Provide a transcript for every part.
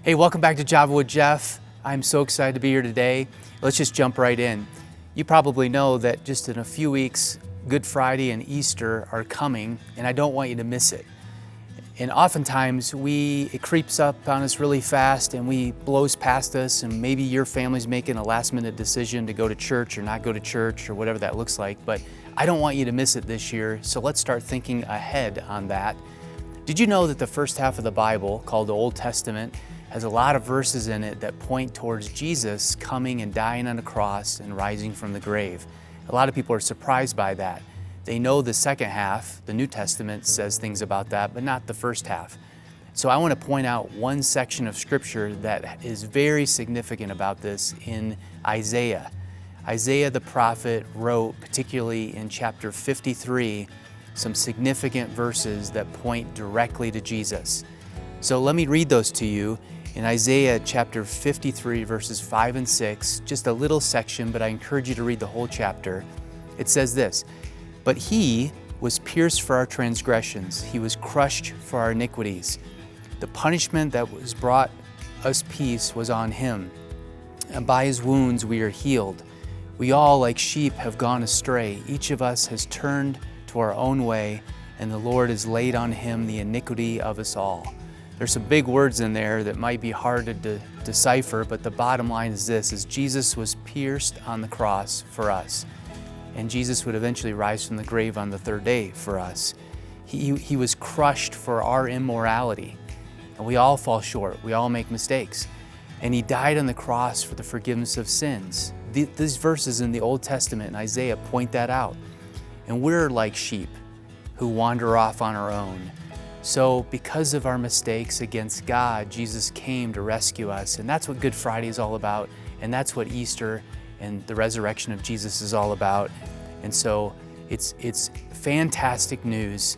Hey, welcome back to Java with Jeff. I'm so excited to be here today. Let's just jump right in. You probably know that just in a few weeks, Good Friday and Easter are coming, and I don't want you to miss it. And oftentimes it creeps up on us really fast and we blows past us, and maybe your family's making a last minute decision to go to church or not go to church or whatever that looks like, but I don't want you to miss it this year, so let's start thinking ahead on that. Did you know that the first half of the Bible, called the Old Testament, has a lot of verses in it that point towards Jesus coming and dying on a cross and rising from the grave? A lot of people are surprised by that. They know the second half, the New Testament, says things about that, but not the first half. So I want to point out one section of Scripture that is very significant about this in Isaiah. Isaiah the prophet wrote, particularly in chapter 53, some significant verses that point directly to Jesus. So let me read those to you. In Isaiah chapter 53, verses 5 and 6, just a little section, but I encourage you to read the whole chapter. It says this, "But he was pierced for our transgressions, he was crushed for our iniquities. The punishment that was brought us peace was on him, and by his wounds we are healed. We all, like sheep, have gone astray. Each of us has turned to our own way, and the Lord has laid on him the iniquity of us all." There's some big words in there that might be hard to decipher, but the bottom line is this, is Jesus was pierced on the cross for us, and Jesus would eventually rise from the grave on the third day for us. He was crushed for our immorality, and we all fall short, we all make mistakes, and he died on the cross for the forgiveness of sins. These verses in the Old Testament and Isaiah point that out, and we're like sheep who wander off on our own. So because of our mistakes against God, Jesus came to rescue us, and that's what Good Friday is all about, and that's what Easter and the resurrection of Jesus is all about. And so it's fantastic news,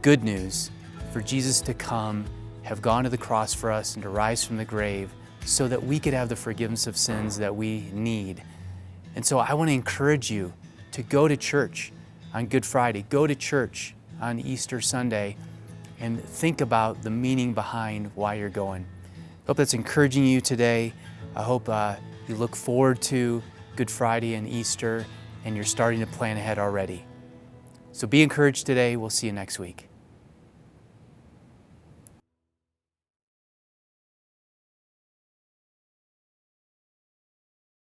good news, for Jesus to come, have gone to the cross for us, and to rise from the grave so that we could have the forgiveness of sins that we need. And so I want to encourage you to go to church on Good Friday, go to church on Easter Sunday, and think about the meaning behind why you're going. I hope that's encouraging you today. I hope you look forward to Good Friday and Easter, and you're starting to plan ahead already. So be encouraged today. We'll see you next week.